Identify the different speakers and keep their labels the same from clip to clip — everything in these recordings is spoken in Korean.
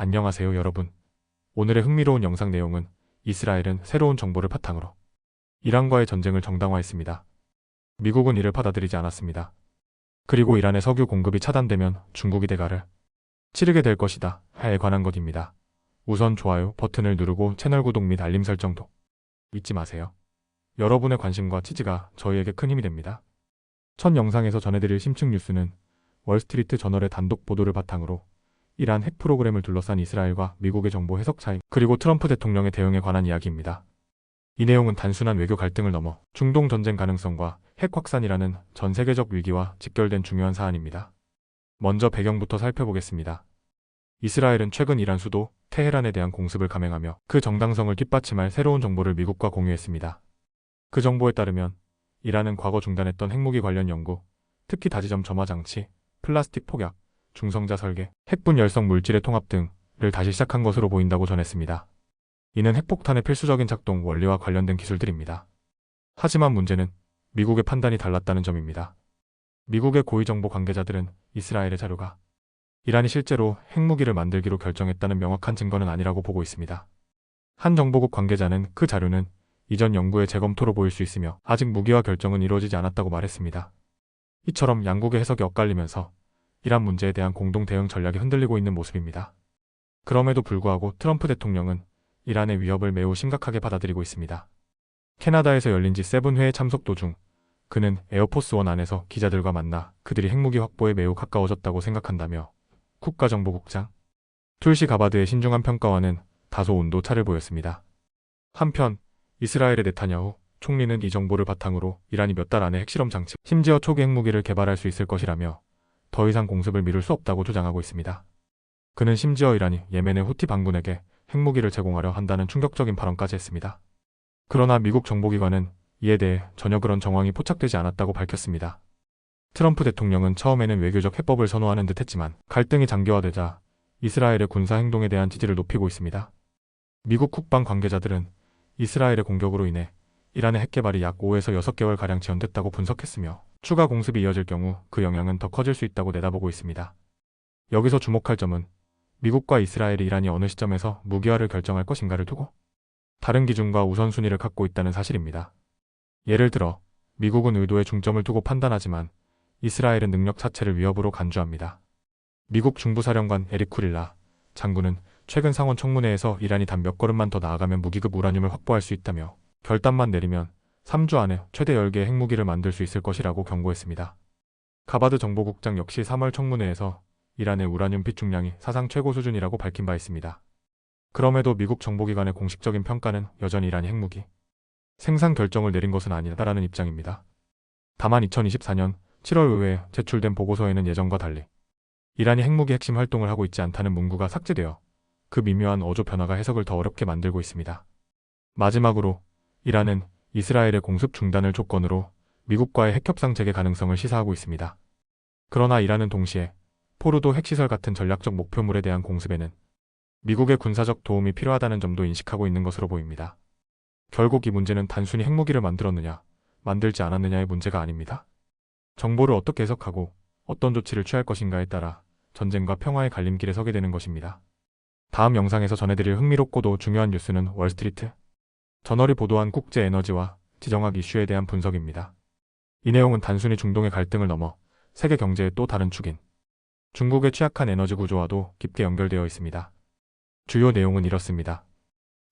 Speaker 1: 안녕하세요 여러분. 오늘의 흥미로운 영상 내용은 이스라엘은 새로운 정보를 바탕으로 이란과의 전쟁을 정당화했습니다. 미국은 이를 받아들이지 않았습니다. 그리고 이란의 석유 공급이 차단되면 중국이 대가를 치르게 될 것이다 에 관한 것입니다. 우선 좋아요 버튼을 누르고 채널 구독 및 알림 설정도 잊지 마세요. 여러분의 관심과 지지가 저희에게 큰 힘이 됩니다. 첫 영상에서 전해드릴 심층 뉴스는 월스트리트 저널의 단독 보도를 바탕으로 이란 핵 프로그램을 둘러싼 이스라엘과 미국의 정보 해석 차이, 그리고 트럼프 대통령의 대응에 관한 이야기입니다. 이 내용은 단순한 외교 갈등을 넘어 중동 전쟁 가능성과 핵 확산이라는 전 세계적 위기와 직결된 중요한 사안입니다. 먼저 배경부터 살펴보겠습니다. 이스라엘은 최근 이란 수도 테헤란에 대한 공습을 감행하며 그 정당성을 뒷받침할 새로운 정보를 미국과 공유했습니다. 그 정보에 따르면 이란은 과거 중단했던 핵무기 관련 연구, 특히 다지점 점화 장치, 플라스틱 폭약, 중성자 설계, 핵분 열성 물질의 통합 등을 다시 시작한 것으로 보인다고 전했습니다. 이는 핵폭탄의 필수적인 작동 원리와 관련된 기술들입니다. 하지만 문제는 미국의 판단이 달랐다는 점입니다. 미국의 고위정보 관계자들은 이스라엘의 자료가 이란이 실제로 핵무기를 만들기로 결정했다는 명확한 증거는 아니라고 보고 있습니다. 한 정보국 관계자는 그 자료는 이전 연구의 재검토로 보일 수 있으며 아직 무기화 결정은 이루어지지 않았다고 말했습니다. 이처럼 양국의 해석이 엇갈리면서 이란 문제에 대한 공동 대응 전략이 흔들리고 있는 모습입니다. 그럼에도 불구하고 트럼프 대통령은 이란의 위협을 매우 심각하게 받아들이고 있습니다. 캐나다에서 열린 G7 회의 참석 도중 그는 에어포스 원 안에서 기자들과 만나 그들이 핵무기 확보에 매우 가까워졌다고 생각한다며 국가정보국장 툴시 가바드의 신중한 평가와는 다소 온도차를 보였습니다. 한편 이스라엘의 네타냐후 총리는 이 정보를 바탕으로 이란이 몇 달 안에 핵실험 장치, 심지어 초기 핵무기를 개발할 수 있을 것이라며 더 이상 공습을 미룰 수 없다고 주장하고 있습니다. 그는 심지어 이란이 예멘의 후티 반군에게 핵무기를 제공하려 한다는 충격적인 발언까지 했습니다. 그러나 미국 정보기관은 이에 대해 전혀 그런 정황이 포착되지 않았다고 밝혔습니다. 트럼프 대통령은 처음에는 외교적 해법을 선호하는 듯 했지만 갈등이 장기화되자 이스라엘의 군사 행동에 대한 지지를 높이고 있습니다. 미국 국방 관계자들은 이스라엘의 공격으로 인해 이란의 핵 개발이 약 5에서 6개월가량 지연됐다고 분석했으며 추가 공습이 이어질 경우 그 영향은 더 커질 수 있다고 내다보고 있습니다. 여기서 주목할 점은 미국과 이스라엘이 이란이 어느 시점에서 무기화를 결정할 것인가를 두고 다른 기준과 우선순위를 갖고 있다는 사실입니다. 예를 들어 미국은 의도에 중점을 두고 판단하지만 이스라엘은 능력 자체를 위협으로 간주합니다. 미국 중부사령관 에릭 쿠릴라 장군은 최근 상원 청문회에서 이란이 단 몇 걸음만 더 나아가면 무기급 우라늄을 확보할 수 있다며 결단만 내리면 3주 안에 최대 10개의 핵무기를 만들 수 있을 것이라고 경고했습니다. 가바드 정보국장 역시 3월 청문회에서 이란의 우라늄 비축량이 사상 최고 수준이라고 밝힌 바 있습니다. 그럼에도 미국 정보기관의 공식적인 평가는 여전히 이란이 핵무기 생산 결정을 내린 것은 아니다라는 입장입니다. 다만 2024년 7월 의회에 제출된 보고서에는 예전과 달리 이란이 핵무기 핵심 활동을 하고 있지 않다는 문구가 삭제되어 그 미묘한 어조 변화가 해석을 더 어렵게 만들고 있습니다. 마지막으로 이란은 이스라엘의 공습 중단을 조건으로 미국과의 핵협상 재개 가능성을 시사하고 있습니다. 그러나 이란은 동시에 포르도 핵시설 같은 전략적 목표물에 대한 공습에는 미국의 군사적 도움이 필요하다는 점도 인식하고 있는 것으로 보입니다. 결국 이 문제는 단순히 핵무기를 만들었느냐, 만들지 않았느냐의 문제가 아닙니다. 정보를 어떻게 해석하고 어떤 조치를 취할 것인가에 따라 전쟁과 평화의 갈림길에 서게 되는 것입니다. 다음 영상에서 전해드릴 흥미롭고도 중요한 뉴스는 월스트리트 저널이 보도한 국제 에너지와 지정학 이슈에 대한 분석입니다. 이 내용은 단순히 중동의 갈등을 넘어 세계 경제의 또 다른 축인 중국의 취약한 에너지 구조와도 깊게 연결되어 있습니다. 주요 내용은 이렇습니다.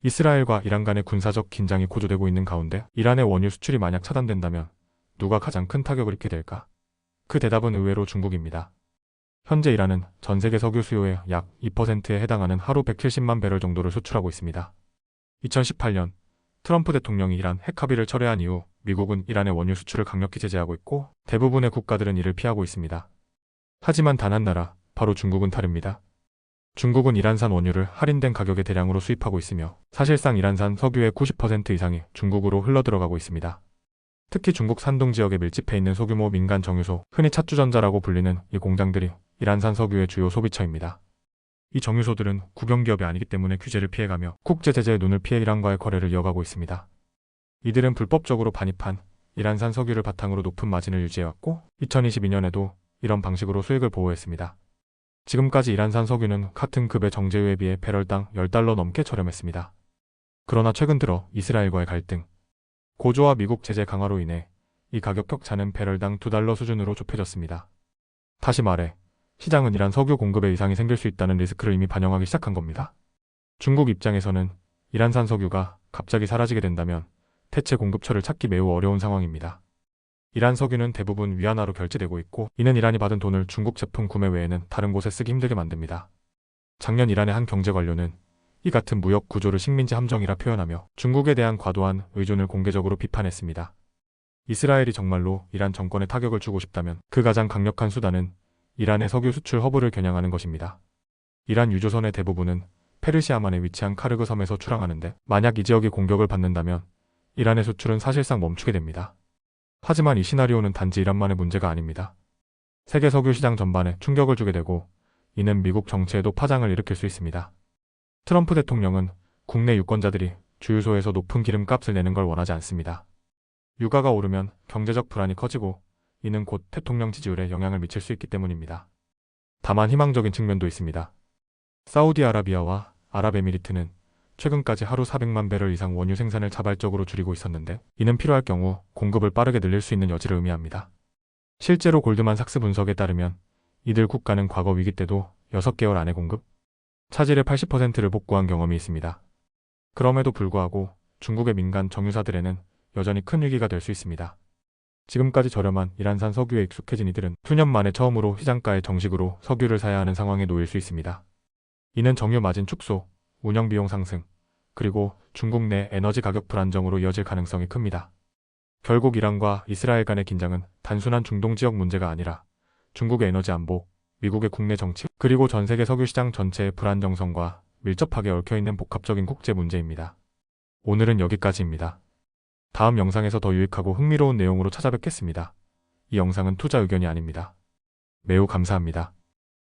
Speaker 1: 이스라엘과 이란 간의 군사적 긴장이 고조되고 있는 가운데 이란의 원유 수출이 만약 차단된다면 누가 가장 큰 타격을 입게 될까? 그 대답은 의외로 중국입니다. 현재 이란은 전 세계 석유 수요의 약 2%에 해당하는 하루 170만 배럴 정도를 수출하고 있습니다. 2018년 트럼프 대통령이 이란 핵 합의를 철회한 이후 미국은 이란의 원유 수출을 강력히 제재하고 있고 대부분의 국가들은 이를 피하고 있습니다. 하지만 단 한 나라, 바로 중국은 다릅니다. 중국은 이란산 원유를 할인된 가격에 대량으로 수입하고 있으며 사실상 이란산 석유의 90% 이상이 중국으로 흘러들어가고 있습니다. 특히 중국 산둥 지역에 밀집해 있는 소규모 민간 정유소, 흔히 찻주전자라고 불리는 이 공장들이 이란산 석유의 주요 소비처입니다. 이 정유소들은 국영기업이 아니기 때문에 규제를 피해가며 국제 제재의 눈을 피해 이란과의 거래를 이어가고 있습니다. 이들은 불법적으로 반입한 이란산 석유를 바탕으로 높은 마진을 유지해왔고 2022년에도 이런 방식으로 수익을 보호했습니다. 지금까지 이란산 석유는 같은 급의 정제유에 비해 배럴당 10달러 넘게 저렴했습니다. 그러나 최근 들어 이스라엘과의 갈등, 고조와 미국 제재 강화로 인해 이 가격 격차는 배럴당 2달러 수준으로 좁혀졌습니다. 다시 말해 시장은 이란 석유 공급에 이상이 생길 수 있다는 리스크를 이미 반영하기 시작한 겁니다. 중국 입장에서는 이란산 석유가 갑자기 사라지게 된다면 대체 공급처를 찾기 매우 어려운 상황입니다. 이란 석유는 대부분 위안화로 결제되고 있고 이는 이란이 받은 돈을 중국 제품 구매 외에는 다른 곳에 쓰기 힘들게 만듭니다. 작년 이란의 한 경제관료는 이 같은 무역 구조를 식민지 함정이라 표현하며 중국에 대한 과도한 의존을 공개적으로 비판했습니다. 이스라엘이 정말로 이란 정권에 타격을 주고 싶다면 그 가장 강력한 수단은 이란의 석유 수출 허브를 겨냥하는 것입니다. 이란 유조선의 대부분은 페르시아만에 위치한 카르그 섬에서 출항하는데 만약 이 지역이 공격을 받는다면 이란의 수출은 사실상 멈추게 됩니다. 하지만 이 시나리오는 단지 이란만의 문제가 아닙니다. 세계 석유 시장 전반에 충격을 주게 되고 이는 미국 정치에도 파장을 일으킬 수 있습니다. 트럼프 대통령은 국내 유권자들이 주유소에서 높은 기름값을 내는 걸 원하지 않습니다. 유가가 오르면 경제적 불안이 커지고 이는 곧 대통령 지지율에 영향을 미칠 수 있기 때문입니다. 다만 희망적인 측면도 있습니다. 사우디아라비아와 아랍에미리트는 최근까지 하루 400만 배럴 이상 원유 생산을 자발적으로 줄이고 있었는데 이는 필요할 경우 공급을 빠르게 늘릴 수 있는 여지를 의미합니다. 실제로 골드만삭스 분석에 따르면 이들 국가는 과거 위기 때도 6개월 안에 공급 차질의 80%를 복구한 경험이 있습니다. 그럼에도 불구하고 중국의 민간 정유사들에는 여전히 큰 위기가 될 수 있습니다. 지금까지 저렴한 이란산 석유에 익숙해진 이들은 수년 만에 처음으로 시장가에 정식으로 석유를 사야 하는 상황에 놓일 수 있습니다. 이는 정유 마진 축소, 운영비용 상승, 그리고 중국 내 에너지 가격 불안정으로 이어질 가능성이 큽니다. 결국 이란과 이스라엘 간의 긴장은 단순한 중동 지역 문제가 아니라 중국의 에너지 안보, 미국의 국내 정치, 그리고 전 세계 석유 시장 전체의 불안정성과 밀접하게 얽혀있는 복합적인 국제 문제입니다. 오늘은 여기까지입니다. 다음 영상에서 더 유익하고 흥미로운 내용으로 찾아뵙겠습니다. 이 영상은 투자 의견이 아닙니다. 매우 감사합니다.